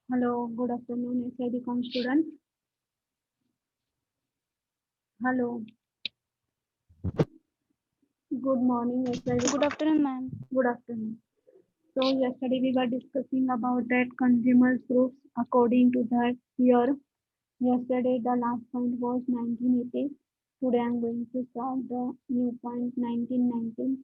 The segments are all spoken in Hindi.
Hello, good afternoon, SIBCom student. Hello, good morning, Good SIBCom. afternoon, ma'am. Good afternoon. So yesterday we were discussing about that consumer groups according to that year. Yesterday the last point was 1980. Today I am going to start the new point 1919.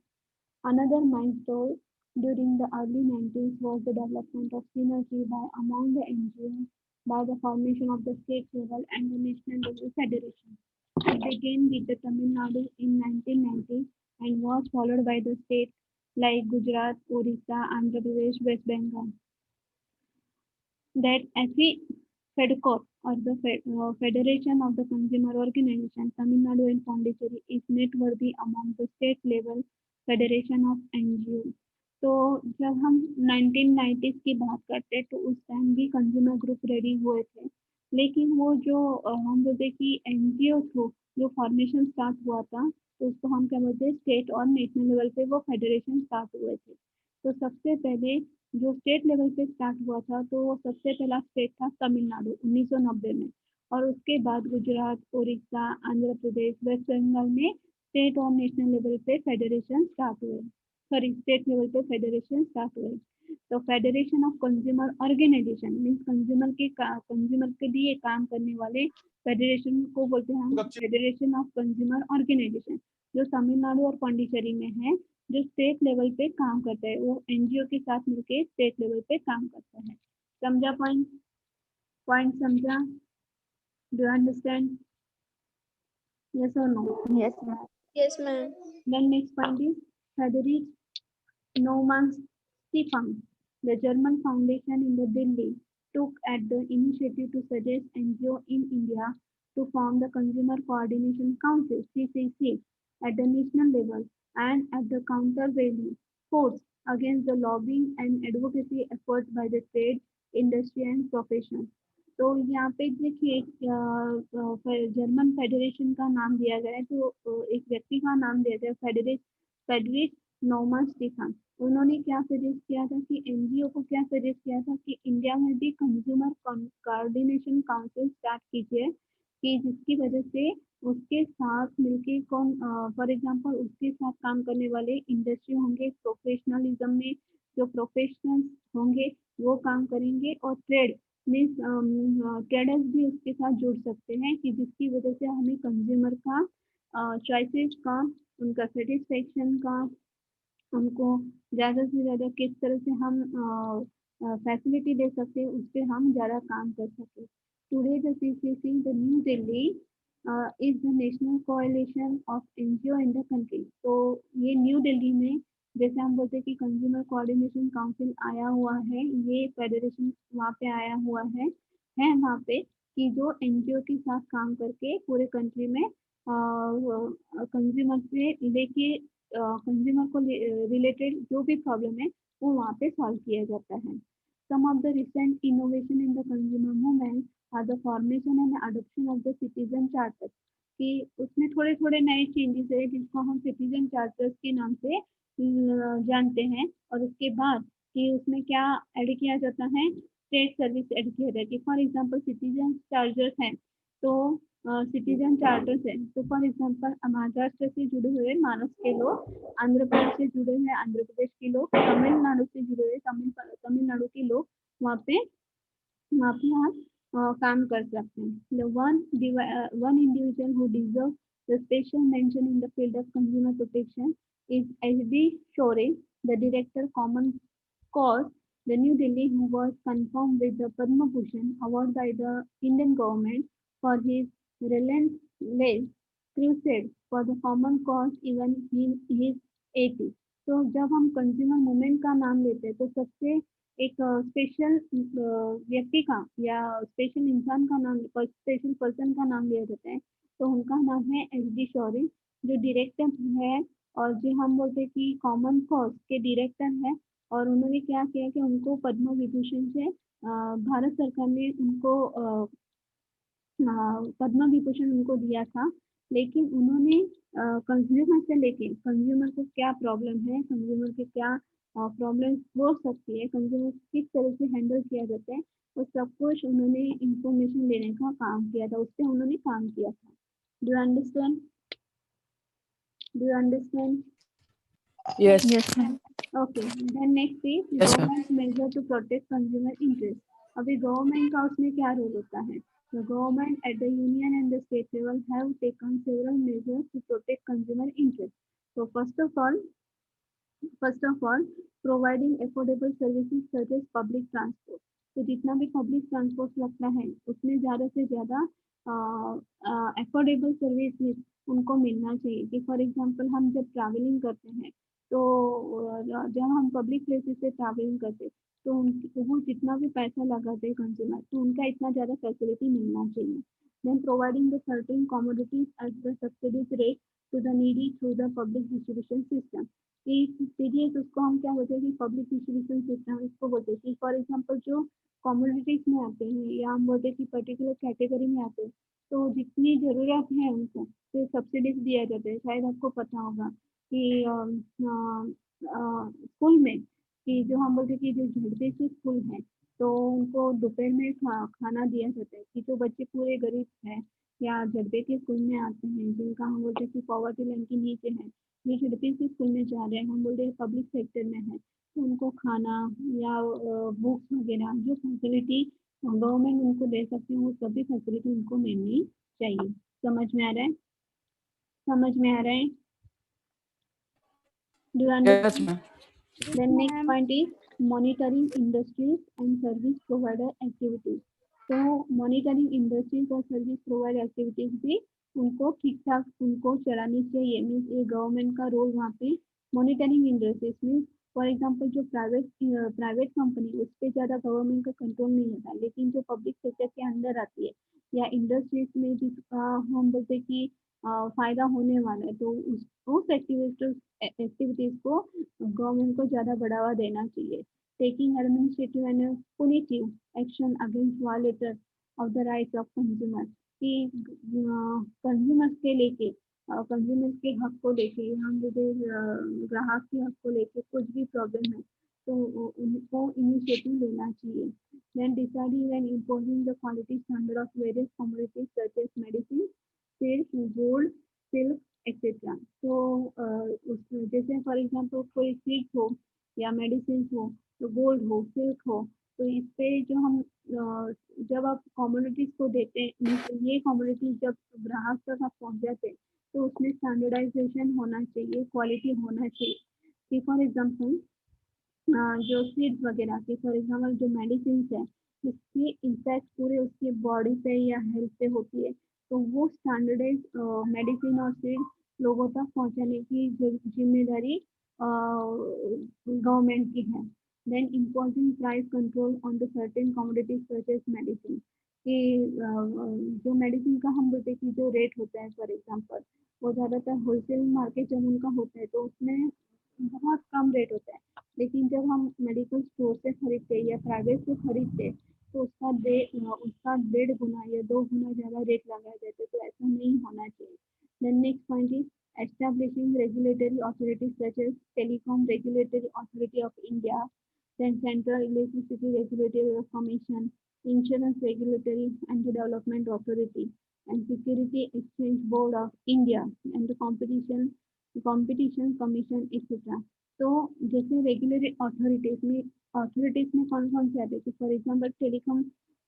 Another milestone during the early 90s was the development of synergy by among the NGOs by the formation of the state level and the national level federation. It began with the Tamil Nadu in 1990 and was followed by the states like Gujarat, Orissa, Andhra Pradesh, West Bengal. That FE FEDCOR or the Federation of the Consumer Organization Tamil Nadu and Pondicherry is noteworthy among the state level federation of NGO. तो जब हम 1990s की बात करते हैं तो उस टाइम भी कंज्यूमर ग्रुप रेडी हुए थे, लेकिन वो जो हम बोलते कि एनजीओ थ्रू जो फॉर्मेशन स्टार्ट हुआ था तो उसको हम क्या बोलते हैं स्टेट और नेशनल लेवल पे वो फेडरेशन स्टार्ट हुए थे। तो सबसे पहले जो स्टेट लेवल पे स्टार्ट हुआ था तो वो सबसे पहला स्टेट था तमिलनाडु 1990 में, और उसके बाद गुजरात, उड़ीसा, आंध्र प्रदेश, वेस्ट बंगाल में स्टेट और नेशनल लेवल पे फेडरेशन स्टार्ट हुए। सॉरी, स्टेट लेवल पे फेडरेशन स्टार्ट हुए। तो federation of consumer organisation means consumer के लिए काम करने वाले फेडरेशन को बोलते हैं हम फेडरेशन ऑफ कंज्यूमर ऑर्गेनाइजेशन, जो तमिलनाडु और पांडिचेरी में है, जो स्टेट लेवल पे काम करता है। वो एनजीओ के साथ मिलके स्टेट लेवल पे काम करता है। समझा पॉइंट? पॉइंट समझा? Do understand? यस और no? Yes, ma'am. Yes, ma'am. Then next point is Friedrich Naumann Stefan, the German foundation in the Delhi, took at the initiative to suggest NGO in India to form the Consumer Coordination Council (CCC) at the national level and at the countervailing force against the lobbying and advocacy efforts by the trade, industry and profession। तो यहाँ पे देखिए जर्मन फेडरेशन का नाम दिया गया है, तो एक व्यक्ति का नाम दिया गया फेडरिक नॉमन स्टीफन। उन्होंने क्या सजेस्ट किया था कि एनजीओ को क्या सजेस्ट किया था कि इंडिया में भी कंज्यूमर कोऑर्डिनेशन काउंसिल स्टार्ट कीजिए, कि जिसकी वजह से उसके साथ मिलके कौन फॉर एग्जांपल उसके साथ काम करने वाले इंडस्ट्री होंगे, प्रोफेशनलिज्म में जो प्रोफेशनल्स होंगे वो काम करेंगे, और ट्रेड मीन्स ट्रेडर्स भी उसके साथ जुड़ सकते हैं, कि जिसकी वजह से हमें कंज्यूमर का चॉइसेस का, उनका सेटिस्फेक्शन का, उनको ज़्यादा से ज़्यादा किस तरह से हम फैसिलिटी दे सकते हैं, उस पर हम ज़्यादा काम कर सकें। Today the CCC the new Delhi is the national coalition of NGO in the country. तो ये न्यू दिल्ली में जैसे हम बोलते हैं कि कंज्यूमर कोऑर्डिनेशन काउंसिल आया हुआ है, ये फेडरेशन वहाँ पे आया हुआ है वहाँ पे, कि जो एनजीओ के साथ काम करके पूरे कंट्री में कंज्यूमर से लेके कंज्यूमर को रिलेटेड जो भी प्रॉब्लम है वो वहाँ पे सॉल्व किया जाता है। Some of the recent innovation in the consumer movement are the formation and adoption of the citizen charter, कि उसमें थोड़े थोड़े नए चेंजेस है जिसको हम सिटीजन चार्टर्स के नाम से जानते हैं। और उसके बाद कि उसमें क्या ऐड किया जाता है, स्टेट सर्विस ऐड किया जाता है। फॉर एग्जाम्पल सिटीजन चार्टर्स हैं, तो सिटीजन चार्टर्स है, तो फॉर एग्जाम्पल महाराष्ट्र से जुड़े हुए मानस के लोग, आंध्र प्रदेश से जुड़े हुए आंध्र प्रदेश के लोग, तमिलनाडु से जुड़े हुए तमिलनाडु के लोग वहाँ पे आप काम कर सकते हैं। The one individual who deserves the special mention in the field of consumer protection is H.D. Shore, the director Common Cause, the New Delhi, who was confirmed with the Padma Bhushan award by the Indian government for his relentless crusade for the common cause even in his 80। तो जब हम कंज्यूमर मूवमेंट का नाम लेते हैं तो सबसे एक स्पेशल व्यक्ति का या स्पेशल इंसान का नाम, स्पेशल पर्सन का नाम लिया जाता है, तो उनका नाम है एच.डी. शौरी, जो डायरेक्टर है और जो हम बोलते हैं कि कॉमन कॉज के डायरेक्टर है। और उन्होंने क्या किया कि उनको पद्म विभूषण से भारत सरकार ने उनको पद्म विभूषण उनको दिया था, लेकिन उन्होंने कंज्यूमर से लेके कंज्यूमर को क्या प्रॉब्लम है, कंज्यूमर के क्या प्रॉब्लम हो सकती है, कंज्यूमर किस तरह से हैंडल किया जाता है, वो सब कुछ उन्होंने इंफॉर्मेशन लेने का काम किया था, उस पर उन्होंने काम किया था. Do you understand? Do you understand? Yes. Yes, ma'am. Okay, then next is Yes, ma'am. government measure to protect consumer interest. अभी गवर्नमेंट का उसमें क्या रोल होता है? The government at the union and the state level have taken several measures to protect consumer interest. So first of all, providing affordable services such as public transport. तो जितना भी पब्लिक ट्रांसपोर्ट लगता है उसमें ज़्यादा से ज़्यादा अफोर्डेबल सर्विस उनको मिलना चाहिए. कि फॉर एग्जांपल हम जब ट्रैवलिंग करते हैं तो जब हम पब्लिक प्लेसेस से ट्रैवलिंग करते तो वो जितना भी पैसा लगाते हैं कंज्यूमर तो उनका इतना ज़्यादा फैसिलिटी मिलना चाहिए. Then providing the certain commodities at the subsidies rate to the needy through the public distribution system. PDS उसको हम क्या बोलते हैं कि पब्लिक डिस्ट्रीब्यूशन सिस्टम इसको बोलते हैं. कि फॉर एग्जांपल जो कम्युनिटीज में आते हैं या हम बोलते हैं कि पर्टिकुलर कैटेगरी में आते हैं तो जितनी ज़रूरत है उनको तो सब्सिडीज दिया जाता है. शायद आपको पता होगा कि स्कूल में कि जो हम बोलते हैं कि जो झड़पे के स्कूल हैं तो उनको दोपहर में खाना दिया जाता है. कि जो बच्चे पूरे गरीब हैं या झड़पे के स्कूल में आते हैं जिनका हम बोलते हैं कि पॉवर्टी लाइन के नीचे है, ये झड़पे के स्कूल में जा रहे हैं, हम बोलते हैं पब्लिक सेक्टर में है, तो उनको खाना या बुक्स वगैरह जो फैसिलिटी गवर्नमेंट उनको दे सकती है वो सभी फैसिलिटी उनको मिलनी चाहिए. समझ में आ रहा है? समझ में आ रहा है? Do Yes, understand? ma'am. The next point is monitoring industries and service provider activities. तो monitoring industries और service provider activities भी उनको ठीक ठाक उनको चलानी चाहिए. मीन्स ये गवर्नमेंट का रोल वहाँ पे monitoring industries means for example जो प्राइवेट कंपनी उस पर ज़्यादा गवर्नमेंट का कंट्रोल नहीं होता, लेकिन जो पब्लिक सेक्टर के अंदर आती है या इंडस्ट्रीज में जिसका हम बोलते कि फायदा होने वाला है तो उस एक्टिविटीज को गवर्नमेंट को ज़्यादा बढ़ावा देना चाहिए. Taking administrative and पुनिटिव action against violator of the rights of consumer. कि कंज्यूमर्स के लेके कंज्यूमर्स के हक को लेके हम बोलते ग्राहक के हक को लेके कुछ भी प्रॉब्लम है तो उनको इनिशिएटिव लेना चाहिए. Then deciding and imposing the quality standard of various commodities such as medicine, silk, gold, silk, etcetera. तो जैसे फॉर एग्जांपल कोई सिल्क हो या मेडिसिन हो तो गोल्ड हो सिल्क हो तो इस पे जो हम जब आप कमोडिटीज को देते हैं ये कमोडिटीज जब ग्राहक तक आप पहुंच जाते हैं तो उसमें स्टैंडर्डाइजेशन होना चाहिए, क्वालिटी होना चाहिए. कि फॉर एग्जांपल जो सीड्स वगैरह के फॉर एग्जांपल जो मेडिसिन है इसकी इम्पैक्ट पूरे उसकी बॉडी पे या हेल्थ पे होती है तो वो स्टैंडर्डाइज मेडिसिन और सीड्स लोगों तक पहुंचाने की जिम्मेदारी गवर्नमेंट की है. Then imposing price control on the certain commodities such as medicine. कि जो मेडिसिन का हम बोलते हैं कि जो रेट होता है फॉर एग्जांपल वो ज़्यादातर होलसेल मार्केट जब उनका होता है तो उसमें बहुत कम रेट होता है, लेकिन जब हम मेडिकल स्टोर से खरीदते या प्राइवेट से खरीदते तो उसका 1.5 गुना या 2 गुना ज़्यादा रेट लगाए जाते. तो ऐसा नहीं होना चाहिए. Then next point is establishing regulatory authorities such as Telecom Regulatory Authority of India, then Central Electricity Regulatory Commission, Insurance Regulatory and Development Authority, and Security Exchange Board of India, and the Competition Commission, etc. तो जैसे रेगुलेटरी अथॉरिटीज में कौन कौन से आते हैं? For example telecom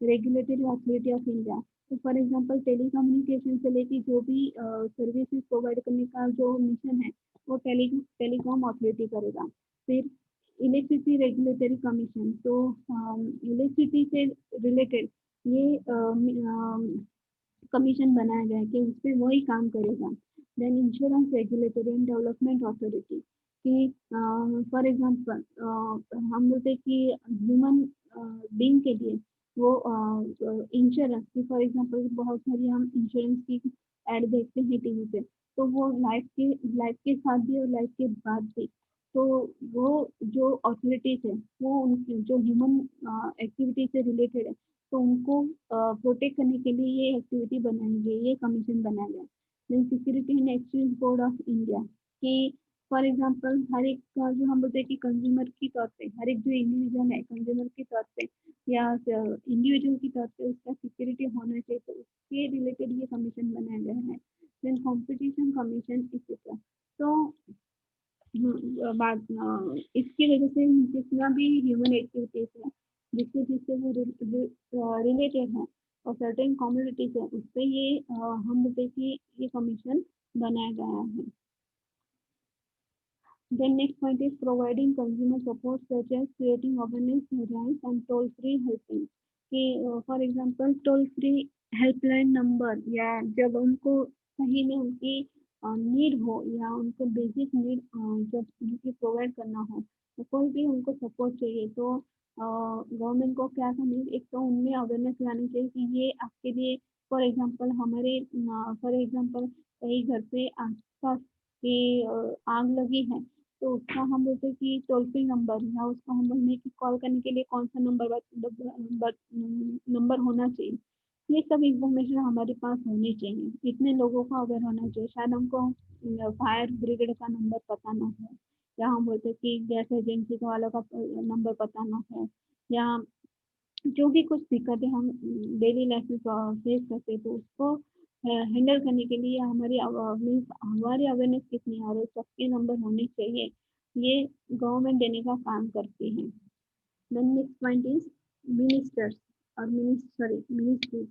regulatory authority of India. तो फॉर एग्जांपल टेलीकम्युनिकेशन से लेके जो भी सर्विसेज प्रोवाइड करने का जो मिशन है वो टेलीकॉम अथॉरिटी करेगा. फिर इलेक्ट्रिसिटी रेगुलेटरी कमीशन, तो इलेक्ट्रिसिटी से रिलेटेड ये कमीशन बनाया गया है कि उस पर वही काम करेगा. Then insurance regulatory and development authority कि फॉर एग्जांपल हम बोलते हैं कि ह्यूमन बीइंग के लिए वो इंश्योरेंस की फॉर एग्जांपल बहुत सारी हम इंश्योरेंस की एड देखते हैं टीवी पे तो वो लाइफ के साथ भी और लाइफ के बाद भी तो वो जो अथॉरिटीज है वो उनकी जो ह्यूमन एक्टिविटी से रिलेटेड है तो उनको प्रोटेक्ट करने के लिए ये एक्टिविटी बनाई गई, ये कमीशन बनाया गया. Then security and exchange board of India कि फॉर एग्जांपल हर एक जो हम बोलते हैं कि कंज्यूमर के तौर पे हर एक जो इंडिविजुअल है कंज्यूमर के तौर पे या इंडिविजुअल की तरफ से उसका सिक्योरिटी होना चाहिए, तो उसके रिलेटेड ये कमीशन बनाया गया है। Then competition commission etcetera. तो इसकी वजह से जितना भी ह्यूमन एक्टिविटीज है, जिससे जिससे वो रिलेटेड है और सर्टेन कम्युनिटीज है, उस पर ये हम बोलते हैं कि ये कमीशन बनाया गया है। Then next point is providing consumer support such as creating awareness programs and toll-free helpline. कि for example toll free helpline number, या जब उनको सही में उनकी नीड हो या उनको बेसिक नीड जब उनकी प्रोवाइड करना हो, तो कोई भी उनको सपोर्ट चाहिए, तो गवर्नमेंट को क्या करना है, एक तो उनमें अवेयरनेस लानी चाहिए कि ये आपके लिए, फॉर एग्जांपल हमारे फॉर एग्जांपल कहीं घर पे आसपास की आग लगी है, तो उसका हम बोलते हैं कि टोल फ्री नंबर, या उसको हम बोलते हैं कि कॉल करने के लिए कौन सा नंबर होना चाहिए। ये सब इंफॉर्मेशन हमारे पास होनी चाहिए, इतने लोगों को अवेयर होना चाहिए। शायद हमको फायर ब्रिगेड का नंबर पता ना हो, या हम बोलते हैं कि गैस एजेंसी वालों का नंबर पता ना हो, या जो भी कुछ दिक्कतें हम डेली लाइफ में फेस करते हैं, तो उसको हैंडल करने के लिए हमारी अवेयरनेस कितनी है और सबके नंबर होने चाहिए, ये गवर्नमेंट देने का काम करती है। Then next point is ministers और ministries.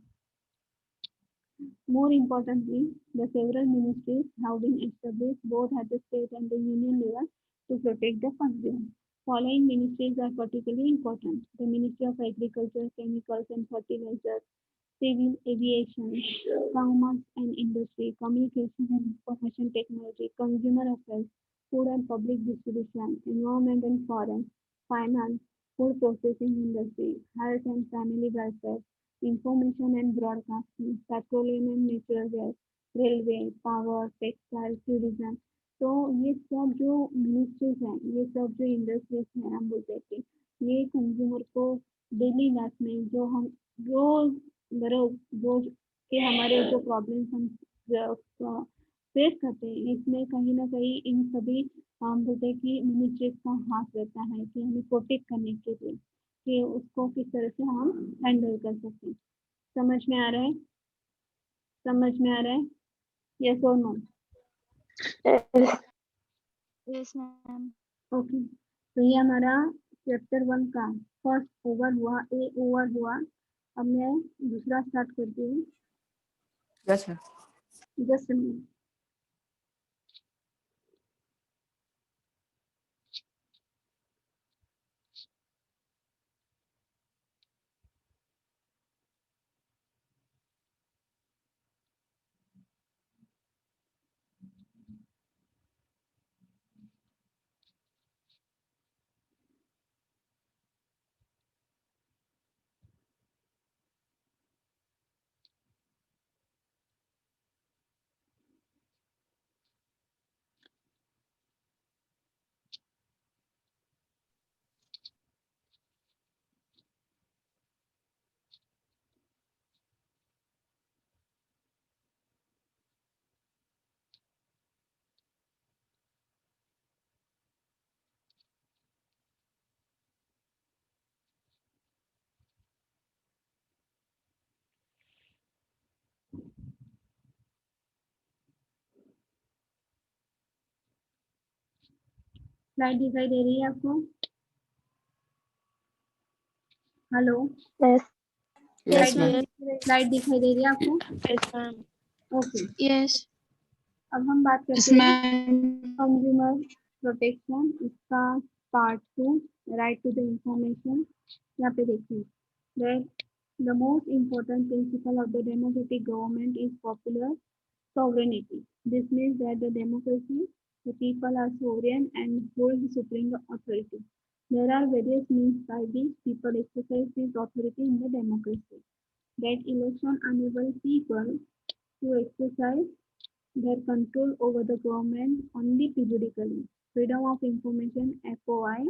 More importantly, the several ministries have been established both at the state and the union level to protect the consumer. Following ministries are particularly important: the Ministry of Agriculture, Chemicals and Fertilizers, Civil Aviation, Commerce and Industry, Communication and Information Technology, Consumer Affairs, Food and Public Distribution, Environment and Forest, Finance, Food Processing Industry, Health and Family Welfare, Information and Broadcasting, Petroleum and Natural Gas, Railway, Power, Textile, Tourism। तो ये सब जो मिनिस्ट्रीज हैं, ये सब जो इंडस्ट्रीज हैं, हम बोलते हैं कि ये कंज्यूमर को डेली लाइफ में जो हम रोज रोज रोज के हमारे जो प्रॉब्लम्स हम फेस करते हैं, इसमें कहीं ना कहीं इन सभी हम बोलते हैं कि मिनिस्ट्रीज का हाथ रहता है कि हमें प्रोटेक्ट करने के लिए, कि उसको किस तरह से हम हैंडल कर सकते हैं। समझ में आ रहा है? समझ में आ रहा है? यस और नो? Yes, ma'am. ओके, तो ये हमारा चैप्टर 1 का फर्स्ट ओवर हुआ, ए ओवर हुआ। अब मैं दूसरा स्टार्ट करती हूँ। Yes, ma'am. Just minute. Slide दिखाई दे रही है आपको? Hello, Yes. Yes, Yes, ma'am. ma'am. Slide दिखाई दे रही है आपको? Yes, ma'am. Okay, Yes. अब हम बात Yes, करते हैं ma'am. कंज्यूमर प्रोटेक्शन, इसका part 2, right to the information. यहाँ पे देखिए, that the most important principle of the democratic government is popular sovereignty. This means that the democracy, the people are sovereign and hold the supreme authority. There are various means by which people exercise this authority in the democracy. That election enable people to exercise their control over the government only periodically. Freedom of information (FOI)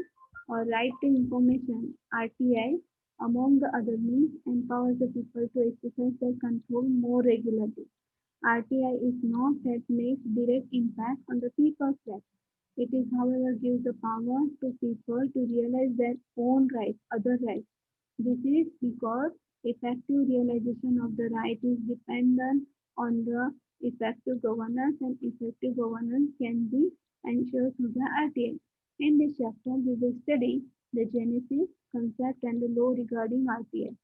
or right to information (RTI), among the other means, empowers the people to exercise their control more regularly. RTI is not that makes direct impact on the people's life. It is, however, gives the power to people to realize their own rights, other rights. This is because effective realization of the right is dependent on the effective governance, and effective governance can be ensured through the RTI. In this chapter, we will study the genesis, concept and the law regarding RTI.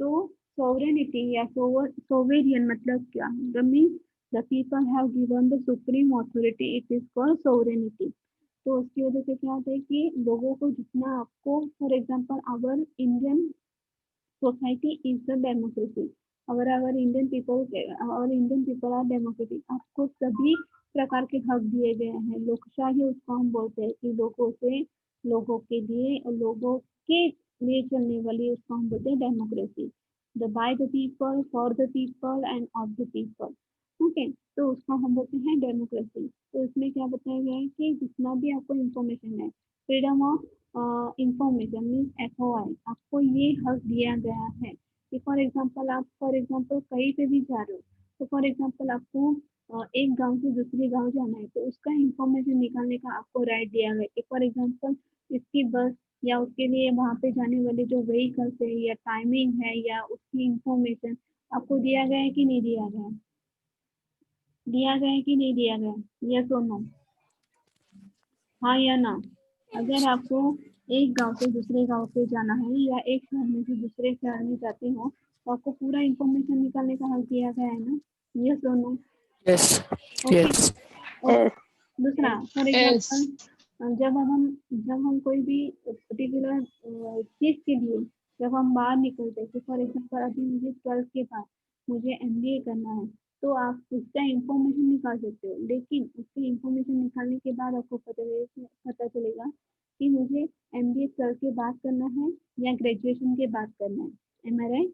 तो sovereignty या sovereign मतलब क्या? The means the people have given the supreme authority. It is called sovereignty. तो उसकी वजह से क्या होता है कि लोगों को जितना आपको, for example our Indian society is the democracy, our Indian people are democratic, आपको सभी प्रकार के हक दिए गए हैं। लोकशाही उसको हम बोलते हैं कि लोगों से, लोगों के लिए और लोगों के लिए चलने वाली, उसको हम बोलते हैं democracy. The by the people, for the people end of the people. Okay, तो उसको हम बोलते हैं डेमोक्रेसी। तो इसमें क्या बताया गया है कि जितना भी आपको इंफॉर्मेशन है, freedom of information means FOI, आपको ये हक दिया गया है कि फॉर एग्जांपल आप कहीं पे भी जा रहे हो, तो फॉर एग्जांपल आपको एक गांव से दूसरे गांव जाना है, तो उसका इंफॉर्मेशन निकालने का आपको राइट दिया गया है कि फॉर एग्जांपल इसकी बस या उसके लिए वहां पे जाने वाले जो व्हीकल्स है या टाइमिंग है या उसकी इंफॉर्मेशन आपको दिया गया है कि नहीं दिया गया है? दिया गया है कि नहीं दिया गया? यस और नो, हाँ या ना? अगर आपको एक गांव से दूसरे गांव पे जाना है या एक शहर में से दूसरे शहर में जाते हो, तो आपको पूरा इंफॉर्मेशन निकालने का हक दिया गया है ना? यस और नो? Yes. ओके। Yes. दूसरा, फॉर एग्जाम्पल जब हम कोई भी पर्टिकुलर चीज के लिए जब हम बाहर निकलते हैं, फॉर एग्जाम्पल अभी मुझे 12th के बाद मुझे MBA करना है, तो आप उसका इंफॉर्मेशन निकाल सकते हो, लेकिन उसकी इंफॉर्मेशन निकालने के बाद आपको पता चलेगा कि मुझे MBA 12th के बाद करना है या ग्रेजुएशन के बाद करना है। एम आई राइट?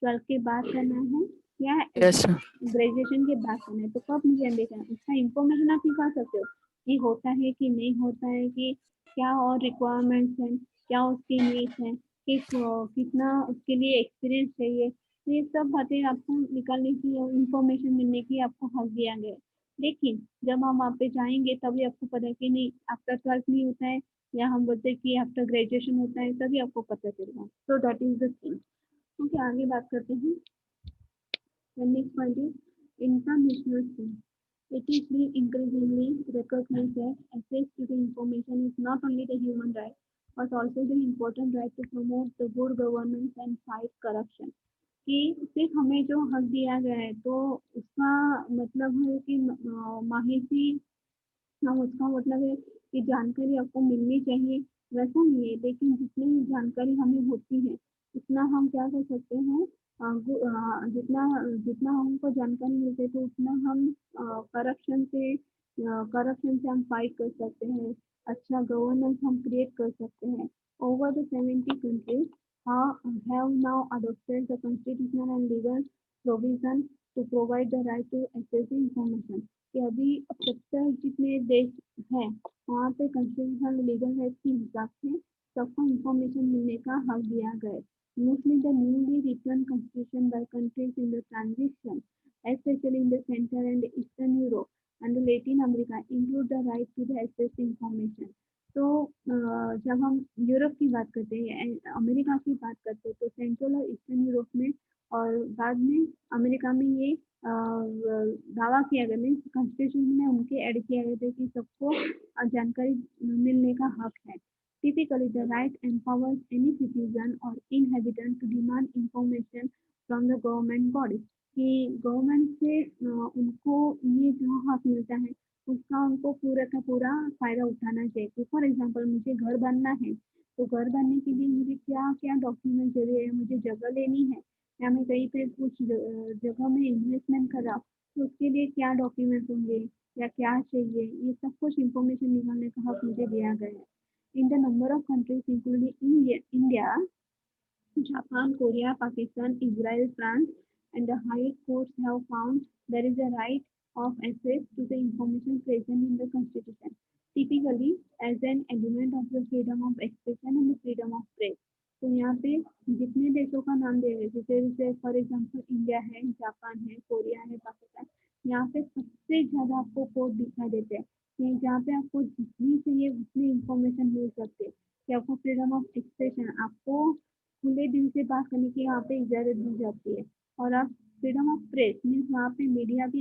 12th के बाद करना है या Yes, sir. ग्रेजुएशन के बाद करना है, तो कब मुझे MBA करना है, उसका इंफॉर्मेशन आप निकाल सकते हो कि होता है कि नहीं होता है, कि क्या और रिक्वायरमेंट्स हैं, क्या उसकी नीड्स हैं, कि कितना उसके लिए एक्सपीरियंस चाहिए। तो ये सब बातें आपको निकालने की और इंफॉर्मेशन मिलने की आपको हक दिया गया है। लेकिन जब हम वहाँ पे जाएंगे तभी आपको पता है कि नहीं, आफ्टर 12th नहीं होता है, या हम बोलते हैं कि आफ्टर ग्रेजुएशन होता है, तभी आपको पता चलेगा। So that is the thing. Okay, आगे बात करते हैं। The next point is international scheme. It is being increasingly recognized that access to the information is not only the human right, but also the important right to promote the good governance and fight corruption. कि सिर्फ हमें जो हक दिया गया है, तो उसका मतलब है कि माहिती, हम उसका मतलब है कि जानकारी आपको मिलनी चाहिए, वैसा नहीं है, लेकिन जितनी जानकारी हमें होती है उतना हम क्या कर सकते हैं, जितना जितना हमको जानकारी मिलती है तो उतना हम करप्शन से हम फाइट कर सकते हैं, अच्छा गवर्नेंस हम क्रिएट कर सकते हैं। Over the 70 countries have now adopted the constitutional and legal provision to provide the right to access the information। कि अभी 70 जितने देश हैं, वहाँ पे कॉन्स्टिट्यूशनल लीगल राइट के हिसाब से सबको इंफॉर्मेशन मिलने का हक दिया गया है। Mostly the newly written constitution by countries in the transition, especially in the Central and Eastern Europe and Latin America, include the right to the access to information। तो जब हम यूरोप की बात करते हैं, अमेरिका की बात करते हैं, तो सेंट्रल और ईस्टर्न यूरोप में और बाद में अमेरिका में ये दावा किया गया, मीन्स कॉन्स्टिट्यूशन में उनके ऐड किया गया था कि सबको जानकारी मिलने का हक है। Typically, the right empowers any citizen or inhabitant to demand information from the government body। कि गवर्नमेंट से उनको ये जो हक मिलता है उसका उनको पूरा का पूरा फायदा उठाना चाहिए। फॉर एग्जाम्पल मुझे घर बनना है, तो घर बनने के लिए मुझे क्या क्या डॉक्यूमेंट जरूरी है, मुझे जगह लेनी है या मैं कहीं पे कुछ जगह में इन्वेस्टमेंट कर रहा हूँ, तो उसके लिए क्या डॉक्यूमेंट होंगे या क्या चाहिए, ये सब कुछ इंफॉर्मेशन निकालने का हक मुझे दिया गया है। In the number of countries including India, Japan, Korea, Pakistan, Israel, France, and the highest courts have found there is a right of access to the information present in the Constitution, typically as an element of the freedom of expression and the freedom of press। तो यहाँ पे जितने देशों का नाम दिया गया, जैसे फॉर एग्जांपल इंडिया है, जापान है, कोरिया है, पाकिस्तान, यहाँ पे सबसे ज्यादा आपको कोर्ट दिखाई देते हैं कि जहाँ पे आपको जितनी चाहिए उतनी इंफॉर्मेशन मिल सकती है, कि आपको फ्रीडम ऑफ एक्सप्रेशन, आपको खुले दिल से बात करने की यहाँ पे इजाजत दी जाती है। और आप फ्रीडम ऑफ प्रेस मीन्स वहाँ पे मीडिया भी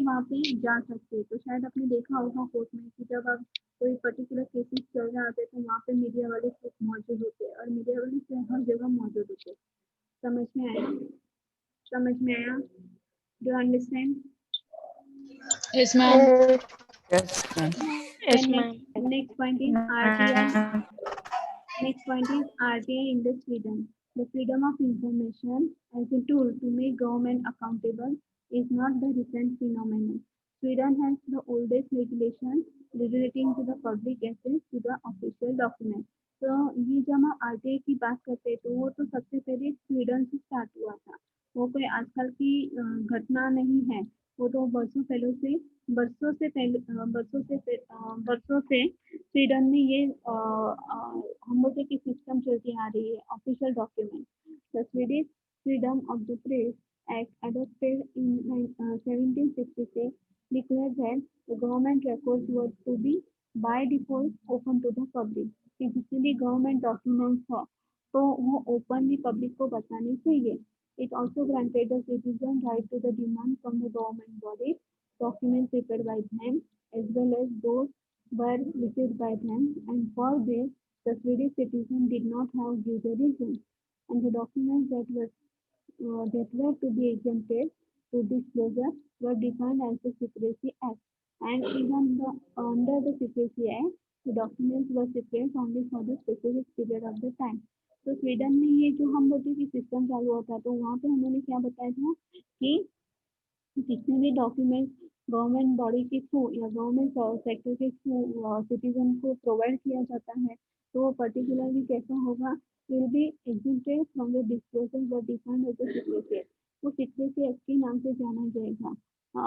वहाँ पे जा सकते हैं। तो शायद आपने देखा होगा कोर्ट में कि जब आप कोई पर्टिकुलर केसेस चल रहे होते हैं तो वहाँ पे मीडिया वाले सिर्फ मौजूद होते हैं और मीडिया वाले सिर्फ हर जगह मौजूद होते हैं। समझ में आया? समझ में आया? Do understand? Yes, ma'am. Yes, ma'am. Yes, Then ma'am. next point is RTI. Next point is RTI in the Sweden. The freedom of information as a tool to make government accountable is not the recent phenomenon. Sweden has the oldest regulation relating to the public access to the official document. तो ये जब हम आरटीआई की बात करते हैं तो वो तो सबसे पहले स्वीडन से स्टार्ट हुआ था। वो कोई आजकल की घटना नहीं है। वो तो बरसों से स्वीडन में ये हम बोलते कि सिस्टम चलती आ रही है official document. The Swedish freedom of the press act adopted in 1766 declared that the government records were to be by default open to the public। कि जितने भी गवर्नमेंट डॉक्यूमेंट्स हो तो वो ओपनली पब्लिक को बताने चाहिए। It also granted the citizen right to the demand from the government bodies documents prepared by them as well as those were received by them, and for this the Swedish citizen did not have give the reason, and the documents that were to be exempted to disclosure were defined as the Secrecy Act, and even under the Secrecy Act, the documents were secret only for the specific period of the time। तो स्वीडन में ये जो हम बोलते हैं कि सिस्टम चालू होता है तो वहाँ पे उन्होंने क्या बताया था कि जितने भी डॉक्यूमेंट गवर्नमेंट बॉडी के थ्रू या गवर्नमेंट सेक्टर के थ्रू सिटीजन को प्रोवाइड किया जाता है तो वो पर्टिकुलरली कैसा होगा will be existed from the disclosure व डिफाइंड एज सीक्रेसी एक्ट। वो सीक्रेसी एक्ट के नाम से जाना जाएगा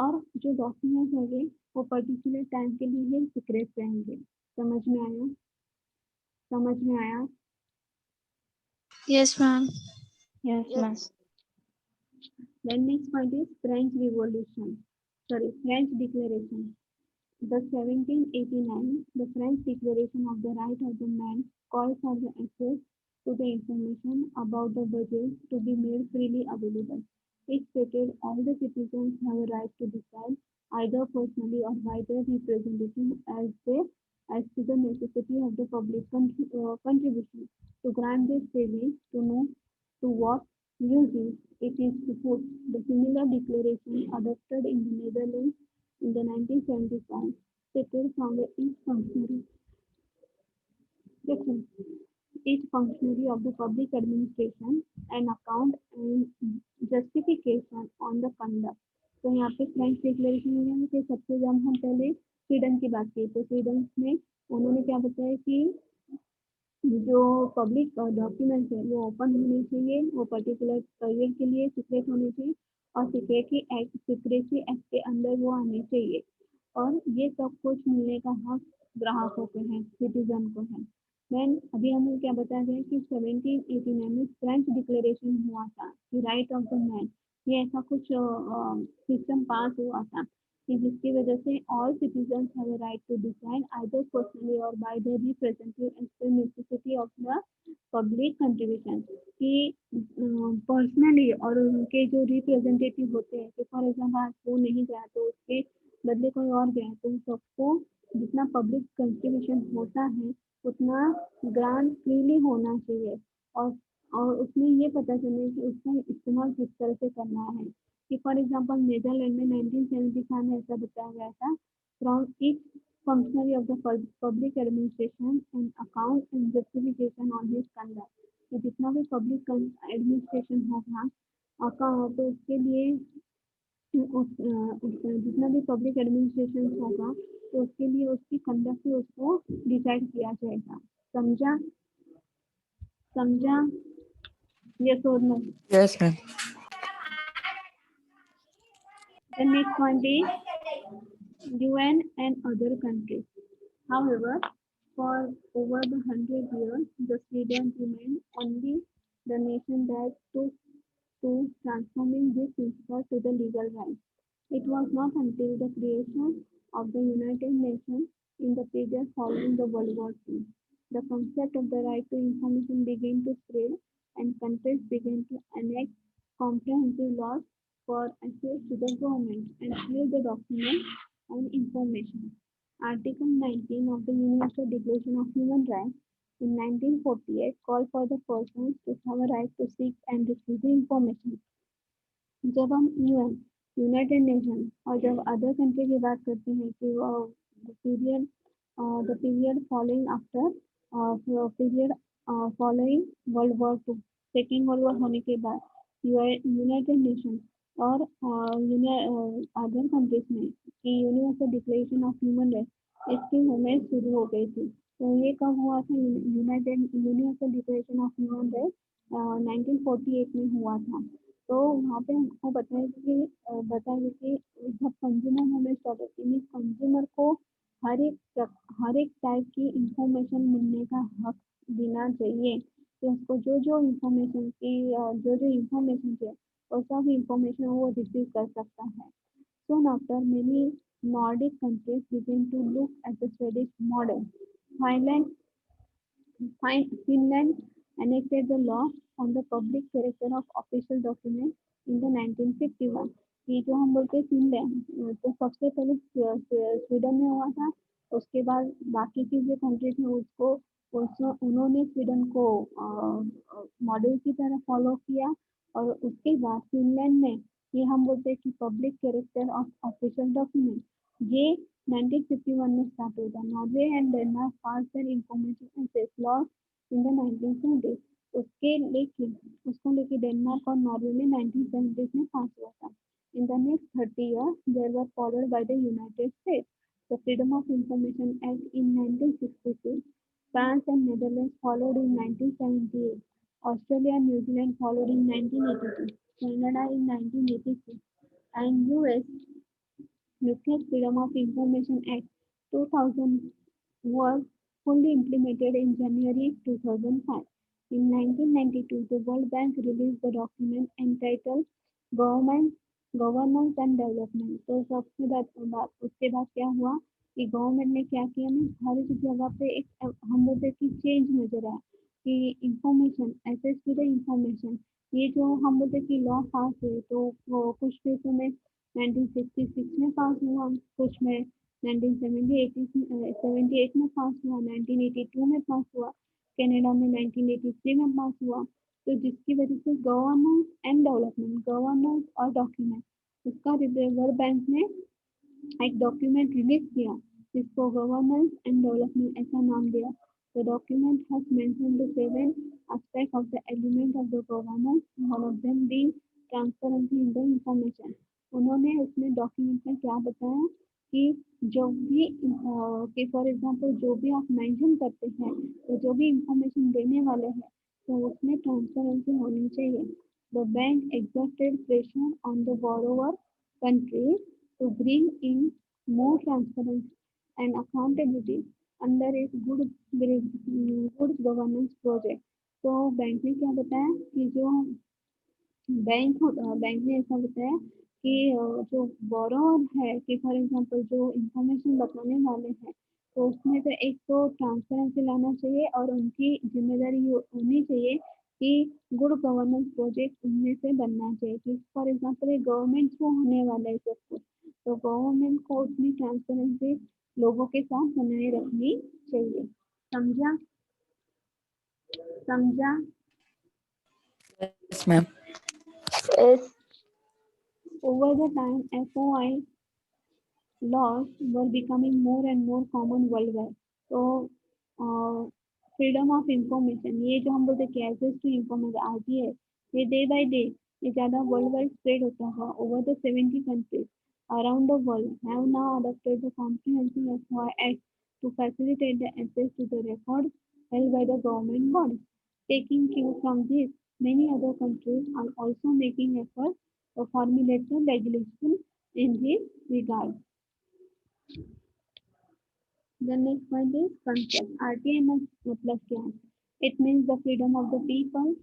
और जो डॉक्यूमेंट होंगे वो पर्टिकुलर टाइम के लिए ही सीक्रेट रहेंगे। समझ में आया? समझ में आया? Yes, ma'am. Yes, ma'am. Then next point is French Revolution. Sorry, French Declaration. The 1789, the French Declaration of the Right of the Man called for the access to the information about the budget to be made freely available. It stated all the citizens have a right to decide, either personally or by their representative, as to the necessity of the public contribution. To grant this savings, to know to what uses it is to put. The similar declaration adopted in the Netherlands in the 1975 stated from the section, each functionary of the public administration an account and justification on the conduct। तो यहाँ पे फ्रेंच डिक्लेरेशन में कि सबसे जब हम पहले स्वीडन की बात की तो स्वीडन में उन्होंने क्या बताया कि जो पब्लिक डॉक्यूमेंट्स है वो ओपन होने चाहिए, वो पर्टिकुलर पीरियड के लिए सीक्रेट होने चाहिए और सीक्रेसी एक्ट के अंदर वो आने चाहिए और ये सब कुछ मिलने का हक ग्राहकों को है, सिटीजन को है। देन अभी हमें क्या बताया गया कि 1789 में फ्रेंच डिक्लेरेशन हुआ था कि राइट ऑफ द मैन, ये ऐसा कुछ सिस्टम पास हुआ था कि जिसकी वजह से all citizen have a right to decide either personally और by their representative as per necessity of the public contribution. कि पर्सनली और उनके जो रिप्रेजेंटेटिव होते हैं कि फॉर एग्जाम्पल आज वो नहीं गया तो उसके बदले कोई और गया तो सबको जितना पब्लिक कंट्रीब्यूशन होता है उतना ग्रांट फ्रीली होना चाहिए और उसमें ये पता चले कि उसका इस्तेमाल किस तरह से करना है। कि फॉर एग्जांपल नीदरलैंड में 1975 में ऐसा बताया गया था from each functionary of the public administration and account and justification on his conduct. कि जितना भी पब्लिक एडमिनिस्ट्रेशन होगा तो उसके लिए जितना भी पब्लिक एडमिनिस्ट्रेशन होगा तो उसके लिए उसकी कंडक्ट से उसको डिसाइड किया जाएगा। समझा? समझा? यस और no? Yes, ma'am. The next point is UN and other countries. However, for over the 100 years, the Sweden remained only the nation that took to transforming this principle to the legal right. It was not until the creation of the United Nations in the period following the World War II the concept of the right to information began to spread and countries began to enact comprehensive laws for access to the government and held the document and information. Article 19 of the Universal Declaration of Human Rights in 1948 called for the persons to have a right to seek and receive the information. जब हम यूएन यूनाइटेड नेशन और जब अदर कंट्री की बात करते हैं कि period the period following after period following world war two second world war होने के बाद यूनाइटेड नेशन और अदर कंट्रीज में कि Universal Declaration of Human Rights इसकी मूवमेंट शुरू हो गई थी। तो ये कब हुआ था? United Universal Declaration of Human Rights 1948 में हुआ था। तो वहाँ पे हमको बताया कि जब कंज्यूमर मूवमेंट स्टार्ट होती है कंज्यूमर को हर एक टाइप की इंफॉर्मेशन मिलने का हक देना चाहिए कि उसको जो इंफॉर्मेशन की जो इंफॉर्मेशन चाहिए वो सब इंफॉर्मेशन वो रिसीव कर सकता है। Soon after, many Nordic countries began to look at the Swedish model. Finland Finland enacted the law on the public character of official documents in the 1951। ये जो हम बोलते हैं फिनलैंड तो सबसे पहले स्वीडन में हुआ था। उसके बाद बाकी की जो कंट्रीज में उन्होंने स्वीडन को मॉडल की तरह फॉलो किया और उसके बाद फिनलैंड में ये हम बोलते हैं कि public character of official document ये 1951 में स्टार्ट हुआ। Norway and Denmark pass their information access law in the 1970। उसको लेके डेनमार्क और नॉर्वे में 1970 में पास हुआ था। In the next 30 years they were followed by the United States. The Freedom of Information Act in 1966, France and Netherlands followed in 1978, Australia and New Zealand followed in 1982, Canada in 1986, and UK's Freedom of Information Act 2000 was fully implemented in January 2005. In 1992, the World Bank released the document entitled Government governance and development. तो सबसे बाद उसके बाद क्या हुआ कि गवर्नमेंट ने क्या किया ना हर एक जगह पे एक हम बोलते कि चेंज नजर आया कि information access to the information ये जो हम बोलते कि लॉ पास हुए तो वो कुछ देशों में 1966 में पास हुआ, कुछ में 1978 में पास हुआ, 1982 में पास हुआ, कनाडा में 1983 में पास हुआ। तो जिसकी वजह से गवर्नेंस एंड डेवलपमेंट गवर्नेंस और डॉक्यूमेंट उसका वर्ल्ड बैंक ने एक डॉक्यूमेंट रिलीज किया जिसको गवर्नेंस एंड डेवलपमेंट ऐसा नाम दिया। The document has mentioned the 7 aspects of the element of the governance, one of them being transparency in the information। उन्होंने उसमें डॉक्यूमेंट में क्या बताया कि जो भी कि फॉर एग्जांपल जो भी आप मेंशन करते हैं तो जो भी इंफॉर्मेशन देने वाले हैं तो उसमें ट्रांसपेरेंसी होनी चाहिए। The bank exerted pressure on the borrower countries to bring in more transparency and accountability under its good governance project। तो बैंक ने क्या बताया कि जो बैंक ने ऐसा बताया कि जो बोरोवर है कि फॉर एग्जांपल जो इंफॉर्मेशन बताने वाले हैं तो उसमें से एक तो ट्रांसपेरेंसी लाना चाहिए और उनकी जिम्मेदारी होनी चाहिए कि गुड गवर्नेंस प्रोजेक्ट उनमें से बनना चाहिए कि फॉर एग्जांपल एक गवर्नमेंट को होने वाला है सब कुछ तो गवर्नमेंट को उतनी ट्रांसपेरेंसी लोगों के साथ बनाए रखनी चाहिए। समझा? Yes, ma'am. Yes. Over the time, FOI laws were becoming more and more common worldwide। तो फ्रीडम ऑफ इंफॉर्मेशन ये जो हम बोलते हैं कि एक्सेस टू इंफॉर्मेशन RTI ये डे बाय डे ये ज़्यादा वर्ल्ड वाइड स्प्रेड होता है। Over the 70 countries around the world have now adopted the comprehensive FOI Act to facilitate the access to the records held by the government bodies। Taking cue from this, many other countries are also making efforts to formulate the legislation in this regard। The next point is concept। RTI मतलब क्या है? It means the freedom of the people।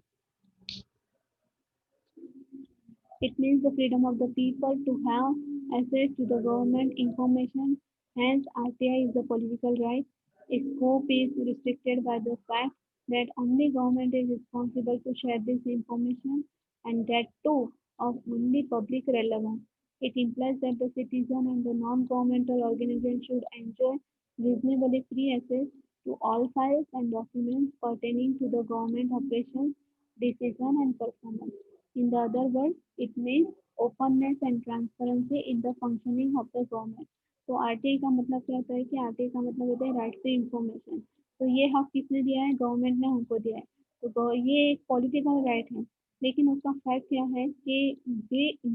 It means the freedom of the people to have access to the government information। Hence, RTI is the political right। Scope is restricted by the fact that only government is responsible to share this information and that too of only public relevance. It implies that the citizen and the non-governmental organization should enjoy reasonably free access to all files and documents pertaining to the government operations, decision and performance. In the other words, it means openness and transparency in the functioning of the government. तो आरटीआई का मतलब क्या होता है कि आरटीआई का मतलब होता है राइट टू इंफॉर्मेशन। तो ये हक किसने दिया है? गवर्नमेंट ने हमको दिया है। तो ये एक पॉलिटिकल राइट है, लेकिन उसका फैक्ट क्या है कि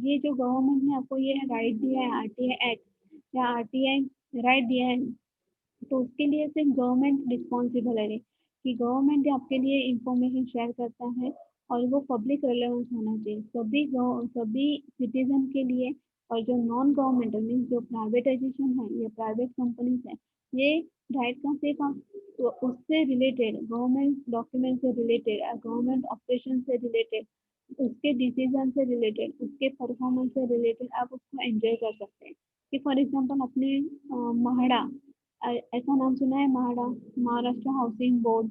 ये जो गवर्नमेंट ने आपको ये राइट दिया है, आरटीआई एक्ट या आरटीआई राइट दिया है, तो उसके लिए सिर्फ गवर्नमेंट रिस्पॉन्सिबल है कि गवर्नमेंट आपके लिए इंफॉर्मेशन शेयर करता है और वो पब्लिक रिलेवेंस होना चाहिए सभी सिटीजन के लिए। और जो नॉन गवर्नमेंटल मीन्स जो प्राइवेटाइजेशन है या प्राइवेट कंपनीज है, ये राइट का सिर्फ तो उससे रिलेटेड गवर्नमेंट डॉक्यूमेंट से रिलेटेड गवर्नमेंट ऑपरेशन से रिलेटेड उसके डिसीजन से रिलेटेड उसके परफॉर्मेंस से रिलेटेड आप उसको एंजॉय कर सकते हैं। कि फॉर एग्जांपल अपने महाड़ा ऐसा नाम सुना है? MHADA, Maharashtra housing board,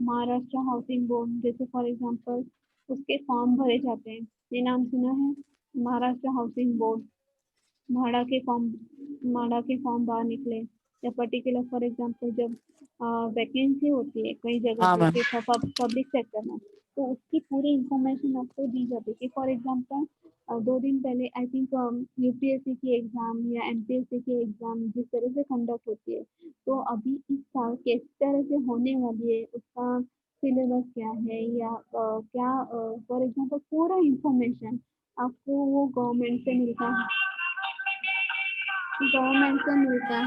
Maharashtra housing board जैसे फॉर एग्जांपल उसके फॉर्म भरे जाते हैं, ये नाम सुना है? महाराष्ट्र हाउसिंग बोर्ड, म्हाडा के फॉर्म बाहर निकले या पर्टिकुलर फॉर एग्जांपल जब वैकेंसी होती है कई जगह हाँ पे मैम। कि पब्लिक सेक्टर में, तो उसकी पूरी इंफॉर्मेशन आपको दी जाती है कि फॉर एग्जांपल 2 दिन पहले आई थिंक यूपीएससी की एग्जाम या एमपीएससी की एग्जाम जिस तरह से कंडक्ट होती है, तो अभी इस साल किस तरह से होने वाली है, उसका सिलेबस क्या है या क्या फॉर एग्जांपल पूरा इंफॉर्मेशन आपको वो गवर्नमेंट से मिलता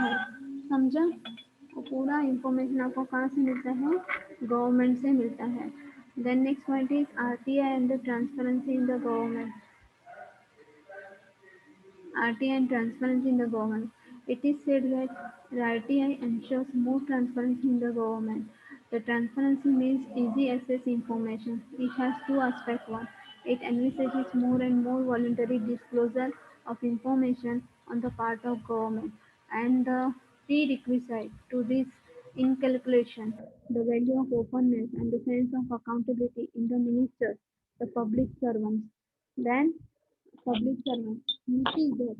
है। समझा? तो पूरा इंफॉर्मेशन आपको कहाँ से मिलता है? गवर्नमेंट से मिलता है। Then next point is RTI and the transparency in the government. RTI and transparency in the government. It is said that RTI ensures more transparency in the government. The transparency means easy access information. It has two aspects. One, it envisages more and more voluntary disclosure of information on the part of government. And the prerequisite to this inculcation, the value of openness and the sense of accountability in the ministers, the public servants. Then public servants. Which is there.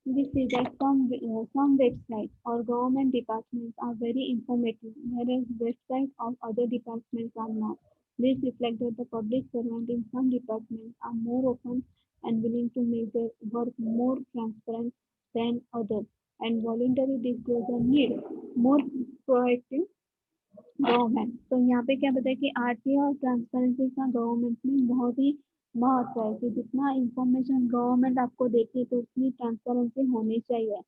This is that some websites or government departments are very informative, whereas websites of other departments are not. This reflects that the public servant in some departments are more open and willing to make their work more transparent than others, and voluntary disclosure need more proactive government. तो यहाँ पे क्या बताया कि आरटीआई और ट्रांसपेरेंसी का गवर्नमेंट में बहुत ही महत्व है कि जितना इंफॉर्मेशन गवर्नमेंट आपको देती है तो उतनी ट्रांसपेरेंसी होनी चाहिए।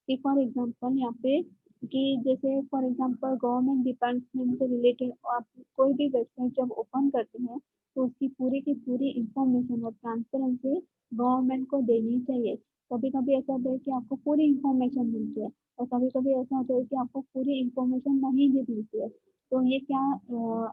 कि फॉर एग्जांपल यहाँ पे कि जैसे फॉर एग्जांपल गवर्नमेंट डिपार्टमेंट से रिलेटेड आप कोई भी वेबसाइट जब ओपन करते हैं तो उसकी पूरी की पूरी इंफॉर्मेशन और ट्रांसपेरेंसी गवर्नमेंट को देनी चाहिए। कभी कभी ऐसा होता है कि आपको पूरी इंफॉर्मेशन मिलती है और कभी कभी ऐसा होता है कि आपको पूरी इंफॉर्मेशन नहीं भी मिलती है। तो ये क्या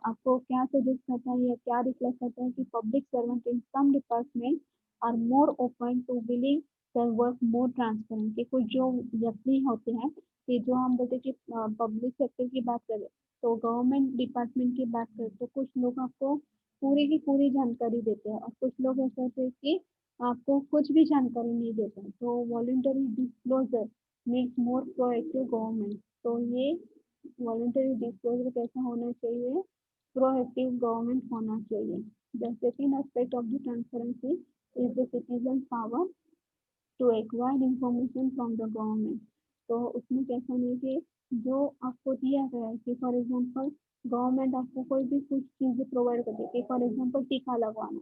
आपको क्या सजेस्ट करता है या क्या रिफ्लेक्ट करता है कि public servant in some department are more open to believe their work more transparent. कि कुछ जो व्यक्ति होते हैं कि जो हम बोलते हैं कि पब्लिक सेक्टर की बात करें तो गवर्नमेंट डिपार्टमेंट की बात करें तो कुछ लोग आपको पूरी की पूरी जानकारी देते हैं और कुछ लोग ऐसे होते हैं कि आपको कुछ भी जानकारी नहीं देते हैं। तो voluntary disclosure makes more proactive government. तो ये वॉलंटरी डिस्क्लोजर कैसा होना चाहिए? प्रोएक्टिव गवर्नमेंट होना चाहिए। The second aspect of the transparency is the citizen power to acquire information from the government. तो उसमें कैसा नहीं कि जो आपको दिया गया है कि फॉर एग्जांपल गवर्नमेंट आपको कोई भी कुछ चीज़ें प्रोवाइड करती है कि फॉर एग्जांपल टीका लगवाना,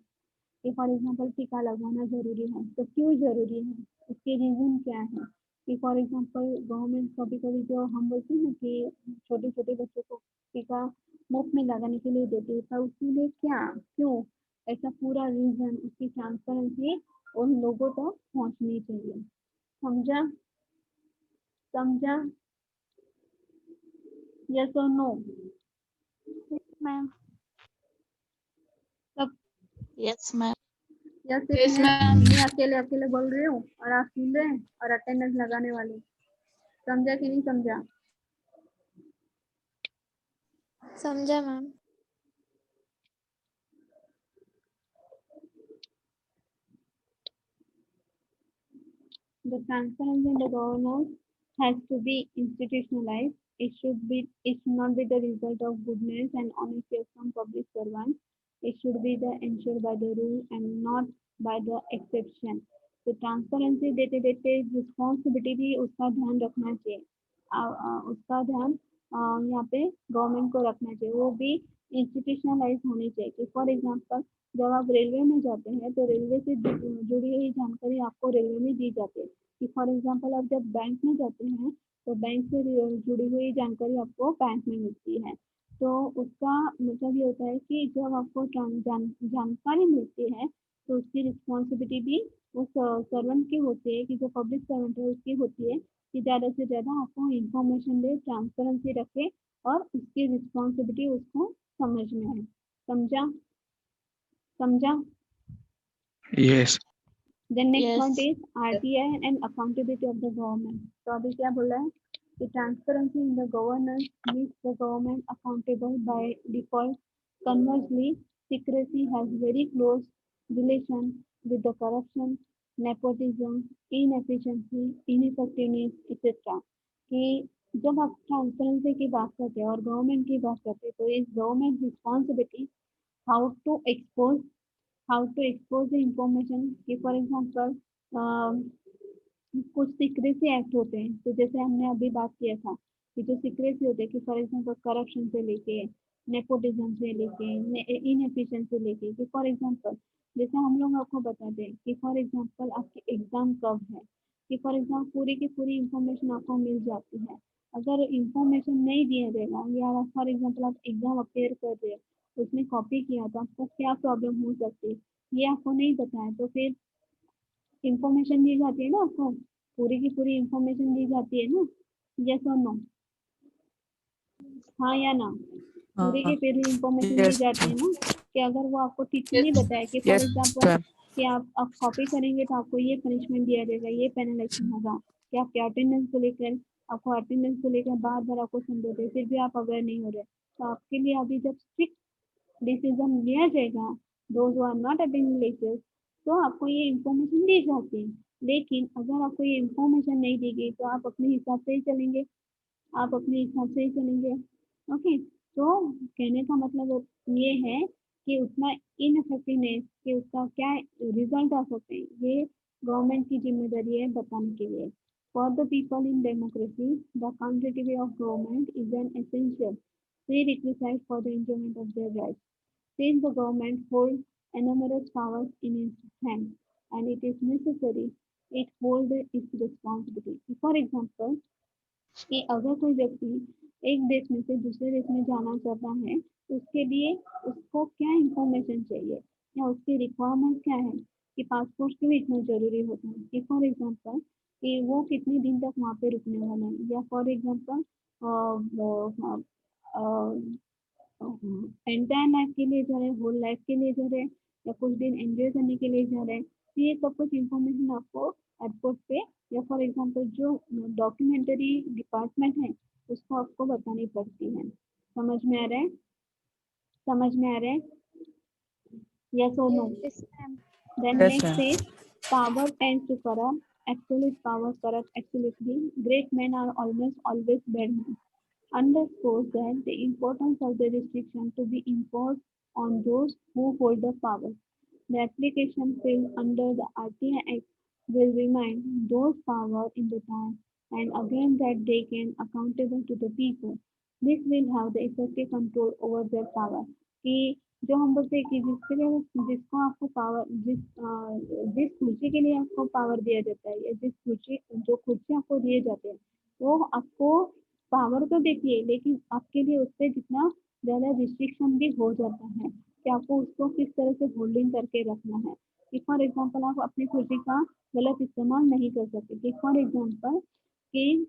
कि फॉर एग्जांपल टीका लगवाना ज़रूरी है तो क्यों ज़रूरी है, उसके रीज़न क्या है? कि फॉर एग्जांपल गवर्नमेंट कभी कभी जो हम बोलते हैं ना कि छोटे छोटे बच्चों को टीका मुफ्त में लगाने के लिए देती है, पर उसके लिए क्या क्यों, ऐसा पूरा रीज़न उसकी ट्रांसपेरेंसी उन लोगों तक पहुंचनी चाहिए। समझा? समझा? यस और नो? मैम। सब Yes, ma'am. या सिर्फ Yes, ma'am. मैं अकेले अकेले बोल रही हूँ और आप सुन रहे हैं और अटेंडेंस लगाने वाले? समझा कि नहीं समझा? समझा ma'am. The transparency in the governance has to be institutionalized. It should not be the result of goodness and honesty of some public servants. It should be the ensured by the rule and not by the exception. तो ट्रांसपेरेंसी देते देते रिस्पॉन्सिबिलिटी भी उसका ध्यान रखना चाहिए। उसका ध्यान यहाँ पे गवर्नमेंट को रखना चाहिए, वो भी इंस्टीट्यूशनलाइज होनी चाहिए। कि फॉर एग्जांपल जब आप रेलवे में जाते हैं तो रेलवे से जुड़ी हुई जानकारी आपको रेलवे में दी जाती है। कि फॉर एग्जांपल आप जब बैंक में जाते हैं तो बैंक से जुड़ी हुई जानकारी आपको बैंक में मिलती है। तो उसका मतलब ये होता है कि जब आपको जानकारी मिलती है तो उसकी रिस्पॉन्सिबिलिटी भी उस सर्वेंट की होती है, कि जो पब्लिक सर्वेंट है उसकी होती है कि ज़्यादा से ज़्यादा आपको इंफॉर्मेशन दे, ट्रांसपेरेंसी रखे और उसकी रिस्पॉन्सिबिलिटी उसको समझ में आए। समझा? समझा? Yes. The next Yes. point is RTI and accountability of the government. तो अभी क्या बोला है कि transparency in the governance makes the government accountable by default. Conversely, secrecy has very close relation with the corruption, nepotism, inefficiency, ineffectiveness, etc. कि जब आप ट्रांसपेरेंसी की बात करते हैं और गवर्नमेंट की बात करते हैं तो इस government responsibility how to expose the information कि फॉर एग्जांपल कुछ सीक्रेसी एक्ट होते हैं। तो जैसे हमने अभी बात किया था कि जो सीक्रेसी होते हैं कि फॉर एग्जांपल करप्शन से लेके नेपोटिज्म से लेके इनएफिशिएंसी से लेके कि फॉर एग्जांपल जैसे हम लोग आपको बताते हैं कि फॉर एग्जांपल आपकी एग्जाम कब है, कि फॉर एग्जाम्पल पूरी की पूरी इंफॉर्मेशन आपको मिल जाती है। अगर इंफॉर्मेशन नहीं दिया जाएगा या फॉर एग्जांपल आप एग्जाम अपेयर कर रहे हो उसमें कॉपी किया तो आपको क्या प्रॉब्लम हो सकती है ये आपको नहीं पता है, तो फिर इंफॉर्मेशन दी जाती है ना आपको, पूरी की पूरी इंफॉर्मेशन दी जाती है ना, यस और नो? हाँ या ना? पूरी की पूरी इंफॉर्मेशन दी Yes. जाती है ना, कि अगर वो आपको ठीक से नहीं बताया कि फॉर Yes, एग्जांपल ma'am. कि आप कॉपी करेंगे तो आपको ये पनिशमेंट दिया जाएगा, ये पेनलाइजेशन होगा, कि आपके अटेंडेंस को लेकर आपको अटेंडेंस को लेकर बार बार आपको समझाते हैं फिर भी आप अवेयर नहीं हो रहे, तो आपके लिए अभी जब स्ट्रिक्ट डिसीजन लिया जाएगा those who are not attending lectures तो आपको ये इंफॉर्मेशन दी जाती है। लेकिन अगर आपको ये इंफॉर्मेशन नहीं दी गई तो आप अपने हिसाब से ही चलेंगे, आप अपने हिसाब से ही चलेंगे। ओके, तो कहने का मतलब ये है कि उतना इनइफेक्टिवनेस कि उसका क्या रिजल्ट आ सकते हैं ये गवर्नमेंट की जिम्मेदारी है बताने के लिए। For the people in democracy the accountability of government is an essential prerequisite for the enjoyment of their rights. Since the government holds enormous powers in its hands and it is necessary it holds its responsibility. For example, कि अगर कोई व्यक्ति एक देश में से दूसरे देश में जाना चाहता है तो उसके लिए उसको क्या इंफॉर्मेशन चाहिए या उसकी रिक्वायरमेंट क्या है, कि पासपोर्ट क्यों इतना जरूरी होता है, कि फॉर एग्जांपल कि वो कितने दिन तक वहाँ पे रुकने वाला है, या फॉर एग्जांपल एंटायर लाइफ के लिए जा रहे हैं, होल लाइफ के लिए जा रहे हैं या कुछ दिन एंजॉय करने के लिए जा रहे हैं, तो ये सब कुछ इंफॉर्मेशन आपको एयरपोर्ट पे या फॉर एग्जांपल जो डॉक्यूमेंट्री डिपार्टमेंट है उसको आपको बतानी पड़ती है। समझ में आ रहा है? समझ में आ रहा है? यस और no? Yes, ma'am. Then Yes, next ma'am. is power tends to corrupt. Absolute power corrupt absolutely. Great men are almost always bad men. Underscores that the importance of the restriction to be imposed on those who hold the power. The application field under the RTI Act will remind those power in the time and again that they can accountable to the people. This will have the effective control over their power. कि जो हम बोलते हैं कि जिसको आपको पावर जिस कुर्सी के लिए आपको पावर दिया जाता है या जो कुर्सी आपको दिए जाते हैं वो आपको पावर तो देती है लेकिन आपके लिए उससे जितना ज़्यादा रिस्ट्रिक्शन भी हो जाता है कि आपको उसको किस तरह से होल्डिंग करके रखना है। कि फॉर एग्जांपल आप अपनी कुर्सी का गलत इस्तेमाल नहीं कर सकते, कि फॉर एग्जांपल कि